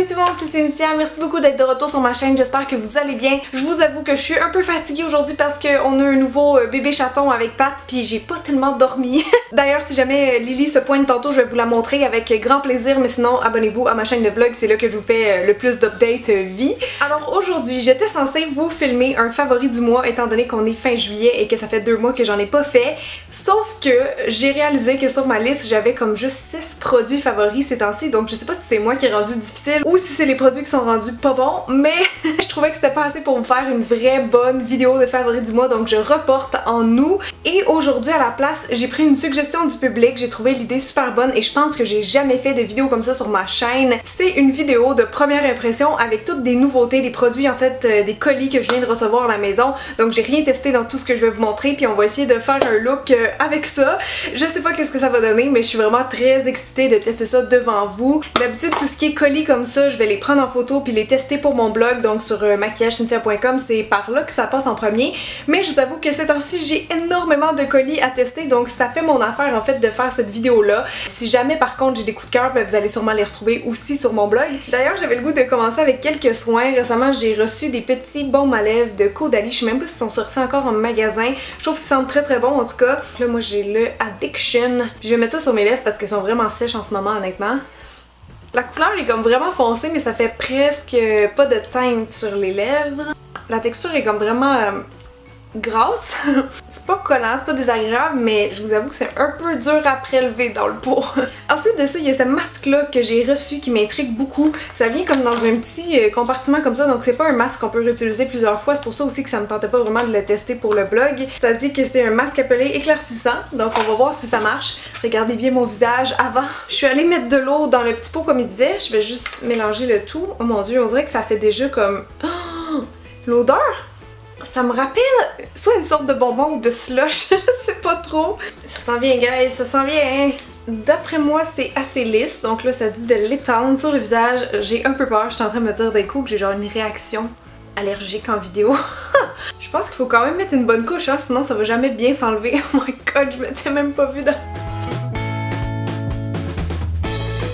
Salut tout le monde, c'est Cynthia, merci beaucoup d'être de retour sur ma chaîne, j'espère que vous allez bien. Je vous avoue que je suis un peu fatiguée aujourd'hui parce qu'on a un nouveau bébé chaton avec Pat puis j'ai pas tellement dormi. D'ailleurs si jamais Lily se pointe tantôt, je vais vous la montrer avec grand plaisir, mais sinon abonnez-vous à ma chaîne de vlog, c'est là que je vous fais le plus d'updates vie. Alors aujourd'hui, j'étais censée vous filmer un favori du mois étant donné qu'on est fin juillet et que ça fait 2 mois que j'en ai pas fait. Sauf que j'ai réalisé que sur ma liste, j'avais comme juste 6 produits favoris ces temps-ci, donc je sais pas si c'est moi qui ai rendu difficile ou si c'est les produits qui sont rendus pas bons, mais je trouvais que c'était pas assez pour vous faire une vraie bonne vidéo de favoris du mois, donc je reporte en août. Et aujourd'hui à la place, j'ai pris une suggestion du public, j'ai trouvé l'idée super bonne et je pense que j'ai jamais fait de vidéo comme ça sur ma chaîne. C'est une vidéo de première impression avec toutes des nouveautés, des produits en fait, des colis que je viens de recevoir à la maison, donc j'ai rien testé dans tout ce que je vais vous montrer puis on va essayer de faire un look avec ça. Je sais pas qu'est-ce que ça va donner, mais je suis vraiment très excitée de tester ça devant vous. D'habitude tout ce qui est colis comme ça, je vais les prendre en photo puis les tester pour mon blog, donc sur maquillagecynthia.com, c'est par là que ça passe en premier. Mais je vous avoue que ces temps-ci j'ai énormément de colis à tester, donc ça fait mon affaire en fait de faire cette vidéo là. Si jamais par contre j'ai des coups de cœur, ben, vous allez sûrement les retrouver aussi sur mon blog. D'ailleurs j'avais le goût de commencer avec quelques soins. Récemment j'ai reçu des petits baumes à lèvres de Caudalie, je sais même pas s'ils sont sortis encore en magasin. Je trouve qu'ils sentent très très bon en tout cas. Là moi j'ai le Addiction, je vais mettre ça sur mes lèvres parce qu'elles sont vraiment sèches en ce moment honnêtement. La couleur est comme vraiment foncée mais ça fait presque pas de teinte sur les lèvres. La texture est comme vraiment grasse. C'est pas collant, c'est pas désagréable, mais je vous avoue que c'est un peu dur à prélever dans le pot. Ensuite de ça, il y a ce masque là que j'ai reçu qui m'intrigue beaucoup. Ça vient comme dans un petit compartiment comme ça, donc c'est pas un masque qu'on peut réutiliser plusieurs fois. C'est pour ça aussi que ça me tentait pas vraiment de le tester pour le blog. Ça dit que c'est un masque appelé éclaircissant, donc on va voir si ça marche. Regardez bien mon visage avant. Je suis allée mettre de l'eau dans le petit pot comme il disait. Je vais juste mélanger le tout. Oh mon dieu, on dirait que ça fait déjà comme... Oh, l'odeur! Ça me rappelle soit une sorte de bonbon ou de slush, je sais pas trop. Ça sent bien guys, ça sent bien. D'après moi c'est assez lisse, donc là ça dit de l'étendre sur le visage. J'ai un peu peur, je suis en train de me dire d'un coup que j'ai genre une réaction allergique en vidéo. Je pense qu'il faut quand même mettre une bonne couche, hein, sinon ça va jamais bien s'enlever. Oh my god, je m'étais même pas vue dans...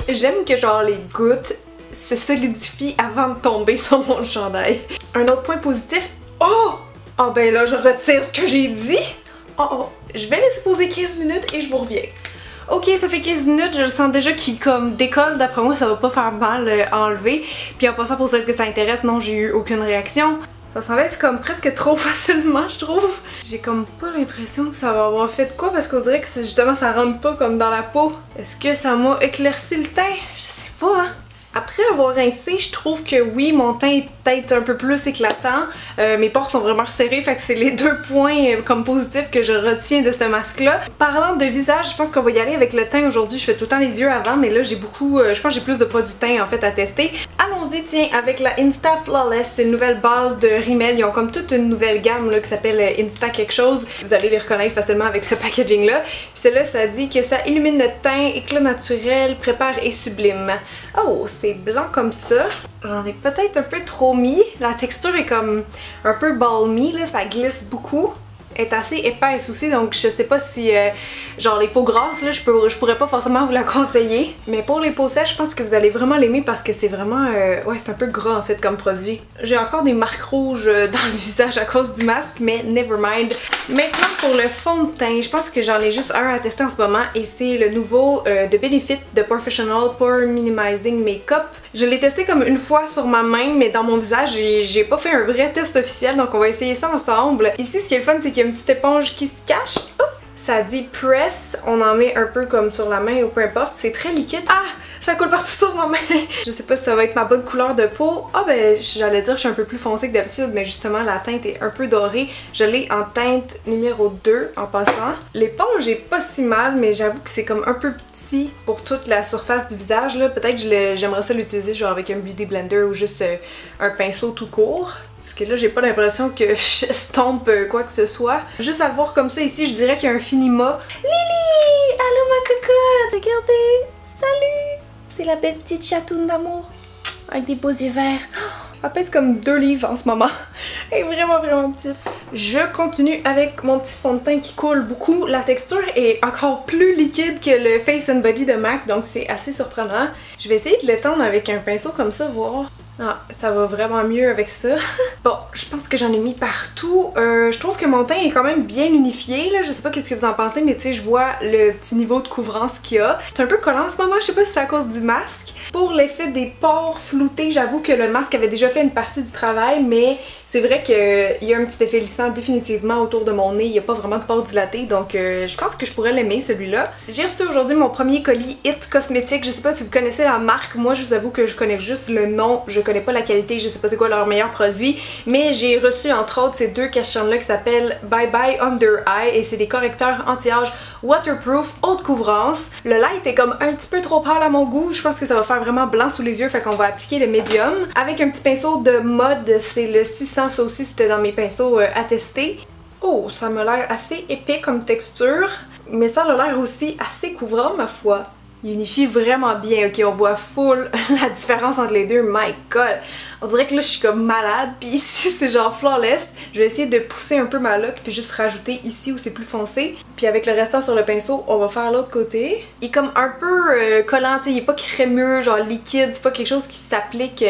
J'aime que genre les gouttes se solidifient avant de tomber sur mon chandail. Un autre point positif, oh! Oh ben là, je retire ce que j'ai dit. Oh, je vais laisser poser 15 minutes et je vous reviens. Ok, ça fait 15 minutes, je le sens déjà qu'il comme décolle, d'après moi ça va pas faire mal à enlever. Puis en passant pour celles que ça intéresse, non j'ai eu aucune réaction. Ça s'enlève comme presque trop facilement je trouve. J'ai comme pas l'impression que ça va avoir fait de quoi parce qu'on dirait que justement ça rentre pas comme dans la peau. Est-ce que ça m'a éclairci le teint? Je sais pas hein. Après avoir rincé, je trouve que oui, mon teint est peut-être un peu plus éclatant. Mes pores sont vraiment resserrés, fait que c'est les 2 points comme positifs que je retiens de ce masque-là. Parlant de visage, je pense qu'on va y aller avec le teint aujourd'hui. Je fais tout le temps les yeux avant, mais là j'ai beaucoup, je pense que j'ai plus de produits teint en fait à tester. Allons-y, tiens, avec la Insta Flawless, c'est une nouvelle base de Rimmel. Ils ont comme toute une nouvelle gamme là, qui s'appelle Insta quelque chose. Vous allez les reconnaître facilement avec ce packaging-là. Puis celle-là, ça dit que ça illumine le teint, éclat naturel, prépare et sublime. Oh, c'est blanc comme ça. J'en ai peut-être un peu trop mis. La texture est comme un peu balmy, là, ça glisse beaucoup. Elle est assez épaisse aussi, donc je sais pas si genre les peaux grasses là, je pourrais pas forcément vous la conseiller. Mais pour les peaux sèches, je pense que vous allez vraiment l'aimer parce que c'est vraiment ouais, c'est un peu gras en fait comme produit. J'ai encore des marques rouges dans le visage à cause du masque, mais never mind. Maintenant pour le fond de teint, je pense que j'en ai juste un à tester en ce moment et c'est le nouveau de Benefit de Professional Pore Minimizing Makeup. Je l'ai testé comme une fois sur ma main, mais dans mon visage, j'ai pas fait un vrai test officiel, donc on va essayer ça ensemble. Ici, ce qui est le fun, c'est qu'il y a une petite éponge qui se cache. Hop, ça dit press, on en met un peu comme sur la main ou peu importe, c'est très liquide. Ah! Ça coule partout sur ma main! Je sais pas si ça va être ma bonne couleur de peau. Ah ben, j'allais dire que je suis un peu plus foncée que d'habitude, mais justement la teinte est un peu dorée. Je l'ai en teinte numéro 2 en passant. L'éponge est pas si mal, mais j'avoue que c'est comme un peu petit pour toute la surface du visage là. Peut-être que j'aimerais ça l'utiliser genre avec un beauty blender ou juste un pinceau tout court. Parce que là, j'ai pas l'impression que j'estompe quoi que ce soit. Juste à le voir comme ça ici, je dirais qu'il y a un finima. Lily! Allô ma cocotte! Regardez! Salut! C'est la belle petite chatoune d'amour. Avec des beaux yeux verts. Elle pèse comme 2 livres en ce moment. Elle est vraiment vraiment petite. Je continue avec mon petit fond de teint qui coule beaucoup. La texture est encore plus liquide que le Face and Body de MAC, donc c'est assez surprenant. Je vais essayer de l'étendre avec un pinceau comme ça, voir. Ah, ça va vraiment mieux avec ça. Bon, je pense que j'en ai mis partout. Je trouve que mon teint est quand même bien unifié, là. Je sais pas qu'est-ce que vous en pensez, mais tu sais, je vois le petit niveau de couvrance qu'il y a. C'est un peu collant en ce moment, je sais pas si c'est à cause du masque. Pour l'effet des pores floutés, j'avoue que le masque avait déjà fait une partie du travail, mais c'est vrai qu'il y a un petit effet lissant définitivement autour de mon nez. Il n'y a pas vraiment de pores dilatés, donc je pense que je pourrais l'aimer celui-là. J'ai reçu aujourd'hui mon premier colis It Cosmetics. Je sais pas si vous connaissez la marque. Moi, je vous avoue que je connais juste le nom. Je connais pas la qualité. Je sais pas c'est quoi leur meilleur produit. Mais j'ai reçu entre autres ces deux cache-là qui s'appellent Bye Bye Under Eye et c'est des correcteurs anti-âge waterproof haute couvrance. Le light est comme un petit peu trop pâle à mon goût. Je pense que ça va faire vraiment blanc sous les yeux, fait qu'on va appliquer le médium. Avec un petit pinceau de mode, c'est le 600, ça aussi c'était dans mes pinceaux à tester. Oh, ça m'a l'air assez épais comme texture, mais ça a l'air aussi assez couvrant ma foi. Il unifie vraiment bien, ok, on voit full la différence entre les deux, my god! On dirait que là je suis comme malade, puis ici c'est genre flawless. Je vais essayer de pousser un peu ma look, puis juste rajouter ici où c'est plus foncé. Puis avec le restant sur le pinceau, on va faire l'autre côté. Il est comme un peu collant, tu sais, il est pas crémeux, genre liquide, c'est pas quelque chose qui s'applique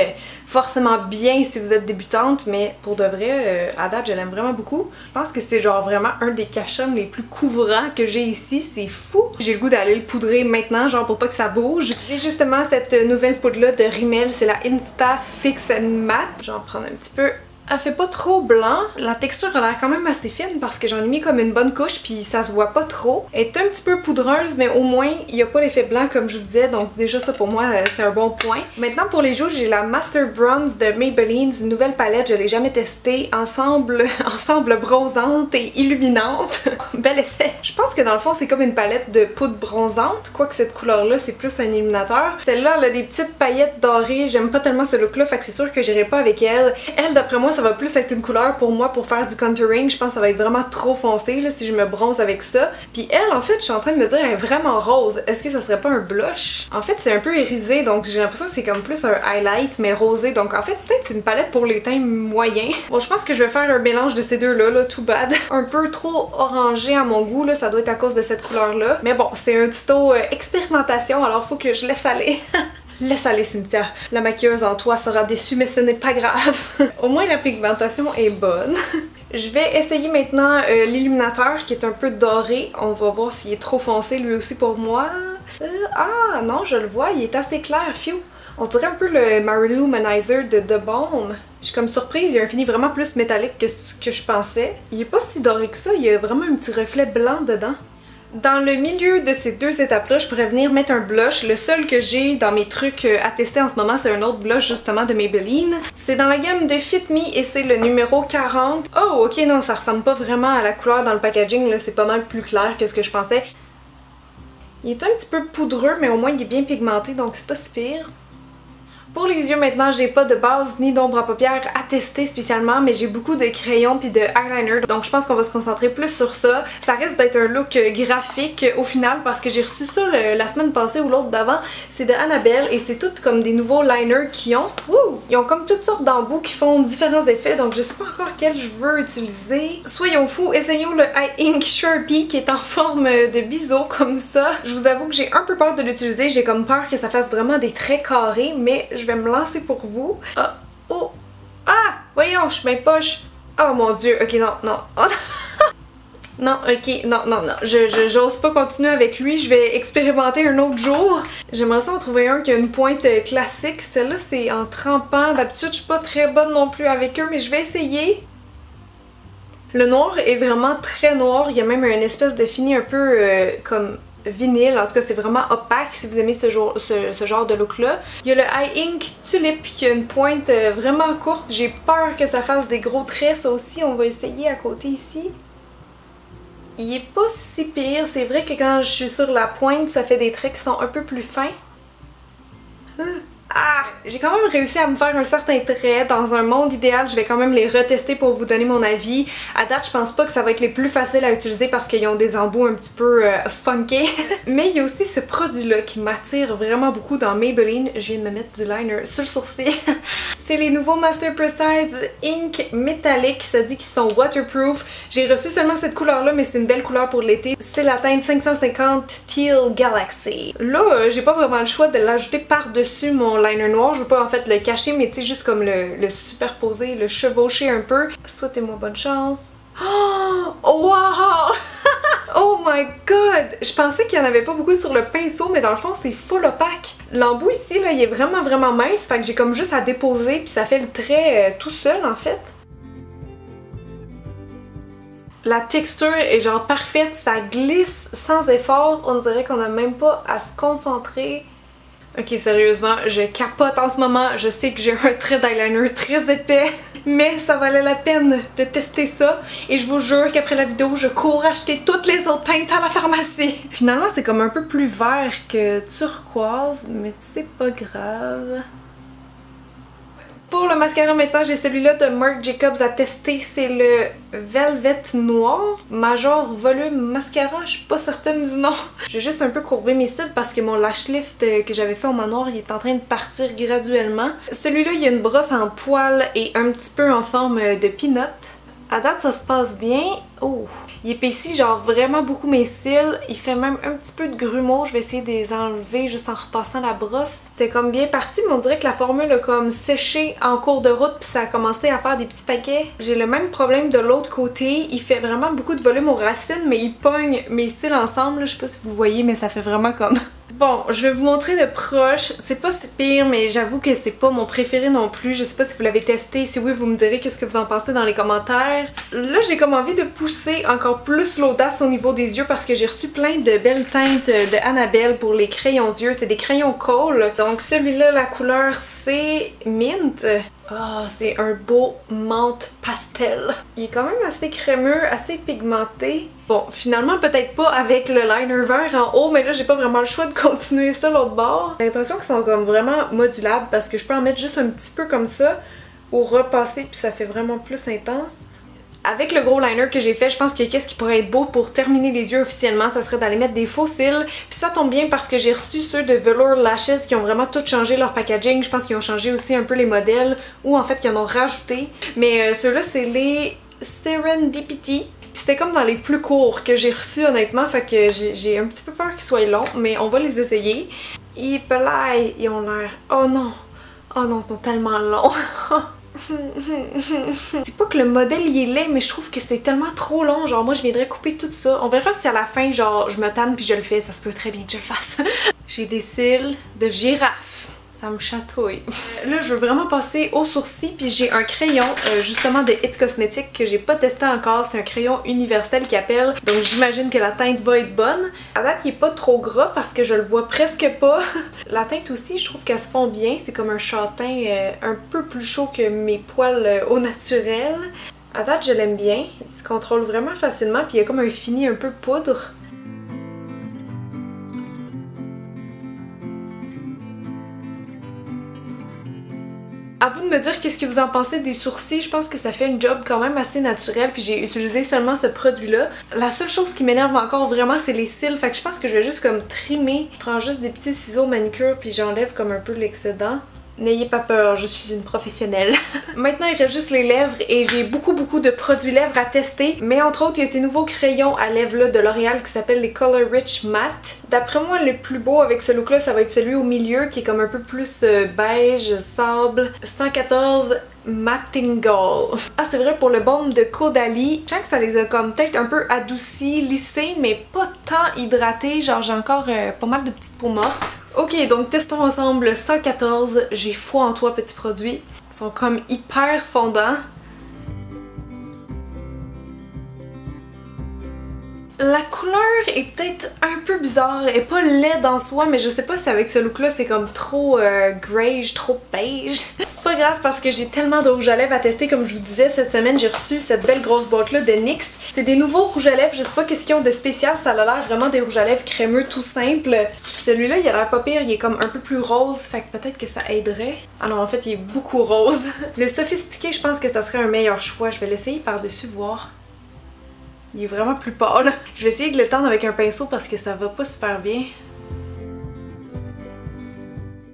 forcément bien si vous êtes débutante, mais pour de vrai, à date, je l'aime vraiment beaucoup. Je pense que c'est genre vraiment un des cache-œuvres les plus couvrants que j'ai ici, c'est fou. J'ai le goût d'aller le poudrer maintenant, genre pour pas que ça bouge. J'ai justement cette nouvelle poudre-là de Rimmel, c'est la Insta Fix and Matte. Je vais en prendre un petit peu. Elle fait pas trop blanc, la texture a l'air quand même assez fine parce que j'en ai mis comme une bonne couche puis ça se voit pas trop. Elle est un petit peu poudreuse mais au moins il n'y a pas l'effet blanc comme je vous disais, donc déjà ça pour moi c'est un bon point. Maintenant pour les joues, j'ai la Master Bronze de Maybelline, une nouvelle palette, je l'ai jamais testée, ensemble bronzante et illuminante. Bel essai! Je pense que dans le fond c'est comme une palette de poudre bronzante, quoique cette couleur là c'est plus un illuminateur. Celle-là elle a des petites paillettes dorées, j'aime pas tellement ce look là, fait que c'est sûr que j'irai pas avec elle. Elle d'après moi ça va plus être une couleur pour moi pour faire du contouring. Je pense que ça va être vraiment trop foncé là, si je me bronze avec ça. Puis elle, en fait, je suis en train de me dire, elle est vraiment rose. Est-ce que ça serait pas un blush? En fait, c'est un peu irisé, donc j'ai l'impression que c'est comme plus un highlight, mais rosé. Donc en fait, peut-être c'est une palette pour les teints moyens. Bon, je pense que je vais faire un mélange de ces deux-là, là, too bad. Un peu trop orangé à mon goût, là, ça doit être à cause de cette couleur-là. Mais bon, c'est un tuto expérimentation, alors faut que je laisse aller. Laisse aller Cynthia, la maquilleuse en toi sera déçue mais ce n'est pas grave. Au moins la pigmentation est bonne. Je vais essayer maintenant l'illuminateur qui est un peu doré. On va voir s'il est trop foncé lui aussi pour moi. Ah non, je le vois, il est assez clair, phew. On dirait un peu le Mary-Lou-Manizer de The Balm. Je suis comme surprise, il y a un fini vraiment plus métallique que ce que je pensais. Il est pas si doré que ça, il y a vraiment un petit reflet blanc dedans. Dans le milieu de ces deux étapes-là, je pourrais venir mettre un blush. Le seul que j'ai dans mes trucs à tester en ce moment, c'est un autre blush justement de Maybelline. C'est dans la gamme de Fit Me et c'est le numéro 40. Oh, ok, non, ça ressemble pas vraiment à la couleur dans le packaging, là, c'est pas mal plus clair que ce que je pensais. Il est un petit peu poudreux, mais au moins il est bien pigmenté, donc c'est pas si pire. Pour les yeux maintenant, j'ai pas de base ni d'ombre à paupières à tester spécialement, mais j'ai beaucoup de crayons puis de eyeliner, donc je pense qu'on va se concentrer plus sur ça. Ça risque d'être un look graphique au final parce que j'ai reçu ça la semaine passée ou l'autre d'avant. C'est de Annabelle et c'est tout comme des nouveaux liners qui ont. Wouh! Ils ont comme toutes sortes d'embouts qui font différents effets, donc je sais pas encore quel je veux utiliser. Soyons fous, essayons le Eye Ink Sharpie qui est en forme de biseau comme ça. Je vous avoue que j'ai un peu peur de l'utiliser, j'ai comme peur que ça fasse vraiment des traits carrés, mais je vais me lancer pour vous. Ah, oh, ah, voyons, je suis mes poches. Oh mon dieu, ok, non, non. Oh, non, ok, non, non, non. J'ose pas continuer avec lui, je vais expérimenter un autre jour. J'aimerais ça en trouver un qui a une pointe classique. Celle-là, c'est en trempant. D'habitude, je suis pas très bonne non plus avec eux, mais je vais essayer. Le noir est vraiment très noir. Il y a même une espèce de fini un peu comme vinyle, en tout cas c'est vraiment opaque si vous aimez ce genre de look là. Il y a le Eye Ink Tulip qui a une pointe vraiment courte, j'ai peur que ça fasse des gros traits, ça aussi on va essayer à côté ici. Il est pas si pire, c'est vrai que quand je suis sur la pointe ça fait des traits qui sont un peu plus fins. Ah! J'ai quand même réussi à me faire un certain trait. Dans un monde idéal, je vais quand même les retester pour vous donner mon avis. À date, je pense pas que ça va être les plus faciles à utiliser parce qu'ils ont des embouts un petit peu funky. Mais il y a aussi ce produit-là qui m'attire vraiment beaucoup dans Maybelline. Je viens de me mettre du liner sur le sourcil. C'est les nouveaux Master Precision Ink métalliques. Ça dit qu'ils sont waterproof. J'ai reçu seulement cette couleur-là, mais c'est une belle couleur pour l'été. C'est la teinte 550 Teal Galaxy. Là, j'ai pas vraiment le choix de l'ajouter par-dessus mon liner noir. Je veux pas en fait le cacher, mais tu sais, juste comme le superposer, le chevaucher un peu. Souhaitez-moi bonne chance. Oh, wow! Oh my god! Je pensais qu'il y en avait pas beaucoup sur le pinceau, mais dans le fond, c'est full opaque. L'embout ici, là, il est vraiment mince, fait que j'ai comme juste à déposer, puis ça fait le trait tout seul, en fait. La texture est genre parfaite, ça glisse sans effort, on dirait qu'on a même pas à se concentrer. Ok, sérieusement, je capote en ce moment, je sais que j'ai un trait d'eyeliner très épais, mais ça valait la peine de tester ça, et je vous jure qu'après la vidéo, je cours acheter toutes les autres teintes à la pharmacie. Finalement, c'est comme un peu plus vert que turquoise, mais c'est pas grave. Pour le mascara maintenant, j'ai celui-là de Marc Jacobs à tester, c'est le Velvet Noir Major Volume Mascara, je suis pas certaine du nom. J'ai juste un peu courbé mes cils parce que mon lash lift que j'avais fait au manoir, il est en train de partir graduellement. Celui-là, il y a une brosse en poil et un petit peu en forme de peanut. À date, ça se passe bien. Oh! Il épaissit genre vraiment beaucoup mes cils. Il fait même un petit peu de grumeaux. Je vais essayer de les enlever juste en repassant la brosse. C'était comme bien parti, mais on dirait que la formule a comme séché en cours de route puis ça a commencé à faire des petits paquets. J'ai le même problème de l'autre côté. Il fait vraiment beaucoup de volume aux racines, mais il pogne mes cils ensemble. Je sais pas si vous voyez, mais ça fait vraiment comme... Bon, je vais vous montrer de proche. C'est pas si pire, mais j'avoue que c'est pas mon préféré non plus. Je sais pas si vous l'avez testé. Si oui, vous me direz qu'est-ce que vous en pensez dans les commentaires. Là, j'ai comme envie de pousser encore plus l'audace au niveau des yeux parce que j'ai reçu plein de belles teintes de Annabelle pour les crayons d'yeux. C'est des crayons Kohl. Donc celui-là, la couleur, c'est Mint. Ah, c'est un beau menthe pastel. Il est quand même assez crémeux, assez pigmenté. Bon, finalement, peut-être pas avec le liner vert en haut, mais là, j'ai pas vraiment le choix de continuer ça l'autre bord. J'ai l'impression qu'ils sont comme vraiment modulables parce que je peux en mettre juste un petit peu comme ça ou repasser puis ça fait vraiment plus intense. Avec le gros liner que j'ai fait, je pense que qu'est-ce qui pourrait être beau pour terminer les yeux officiellement, ça serait d'aller mettre des faux cils. Puis ça tombe bien parce que j'ai reçu ceux de Velour Lashes qui ont vraiment tout changé leur packaging. Je pense qu'ils ont changé aussi un peu les modèles ou en fait qu'ils en ont rajouté. Mais ceux-là, c'est les Serendipity. C'était comme dans les plus courts que j'ai reçus honnêtement, fait que j'ai un petit peu peur qu'ils soient longs, mais on va les essayer. Ils ont l'air... Oh non! Oh non, ils sont tellement longs! C'est pas que le modèle il est laid, mais je trouve que c'est tellement trop long. Genre moi je viendrais couper tout ça. On verra si à la fin genre je me tanne puis je le fais. Ça se peut très bien que je le fasse. J'ai des cils de girafe. Ça me chatouille. Là je veux vraiment passer aux sourcils puis j'ai un crayon justement de It Cosmetics que j'ai pas testé encore. C'est un crayon universel qui appelle. Donc j'imagine que la teinte va être bonne. À date il est pas trop gras parce que je le vois presque pas. La teinte aussi je trouve qu'elle se fond bien. C'est comme un châtain un peu plus chaud que mes poils au naturel. À date je l'aime bien. Il se contrôle vraiment facilement puis il y a comme un fini un peu poudre. À vous de me dire qu'est-ce que vous en pensez des sourcils. Je pense que ça fait un job quand même assez naturel puis j'ai utilisé seulement ce produit-là. La seule chose qui m'énerve encore vraiment c'est les cils, fait que je pense que je vais juste comme trimer. Je prends juste des petits ciseaux manucure puis j'enlève comme un peu l'excédent. N'ayez pas peur, je suis une professionnelle. Maintenant, il reste juste les lèvres et j'ai beaucoup de produits lèvres à tester. Mais entre autres, il y a ces nouveaux crayons à lèvres là, de L'Oréal qui s'appellent les Color Rich Matte. D'après moi, le plus beau avec ce look-là, ça va être celui au milieu qui est comme un peu plus beige, sable. 114 Mattingal. Ah, c'est vrai pour le baume de Caudalie. Je sens que ça les a comme peut-être un peu adoucis, lissés, mais pas tant hydratés. Genre, j'ai encore pas mal de petites peaux mortes. Ok, donc testons ensemble 114. J'ai foi en toi, petit produit. Ils sont comme hyper fondants. La couleur est peut-être un peu bizarre, elle est pas laide en soi, mais je sais pas si avec ce look là c'est comme trop greige, trop beige. C'est pas grave parce que j'ai tellement de rouge à lèvres à tester. Comme je vous disais, cette semaine j'ai reçu cette belle grosse boîte là de NYX. C'est des nouveaux rouges à lèvres, je sais pas qu'est-ce qu'ils ont de spécial, ça a l'air vraiment des rouges à lèvres crémeux tout simple. Celui-là il a l'air pas pire, il est comme un peu plus rose, fait que peut-être que ça aiderait. Ah non, en fait il est beaucoup rose. Le sophistiqué, je pense que ça serait un meilleur choix, je vais l'essayer par-dessus voir. Il est vraiment plus pâle. Je vais essayer de le tendre avec un pinceau parce que ça va pas super bien.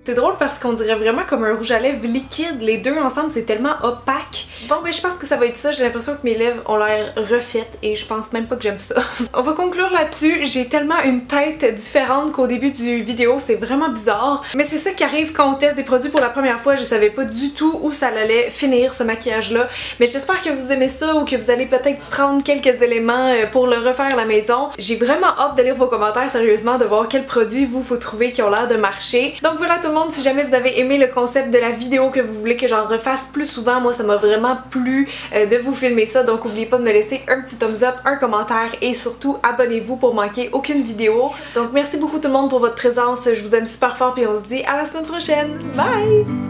C'est drôle parce qu'on dirait vraiment comme un rouge à lèvres liquide. Les deux ensemble, c'est tellement opaque. Bon, ben je pense que ça va être ça. J'ai l'impression que mes lèvres ont l'air refaites et je pense même pas que j'aime ça. On va conclure là-dessus. J'ai tellement une tête différente qu'au début du vidéo. C'est vraiment bizarre. Mais c'est ça qui arrive quand on teste des produits pour la première fois. Je savais pas du tout où ça allait finir ce maquillage-là. Mais j'espère que vous aimez ça ou que vous allez peut-être prendre quelques éléments pour le refaire à la maison. J'ai vraiment hâte de lire vos commentaires, sérieusement, de voir quels produits vous trouvez qui ont l'air de marcher. Donc voilà tout le monde, si jamais vous avez aimé le concept de la vidéo, que vous voulez que j'en refasse plus souvent, moi ça m'a vraiment plu de vous filmer ça, donc n'oubliez pas de me laisser un petit thumbs up, un commentaire et surtout abonnez-vous pour manquer aucune vidéo. Donc merci beaucoup tout le monde pour votre présence, je vous aime super fort puis on se dit à la semaine prochaine. Bye!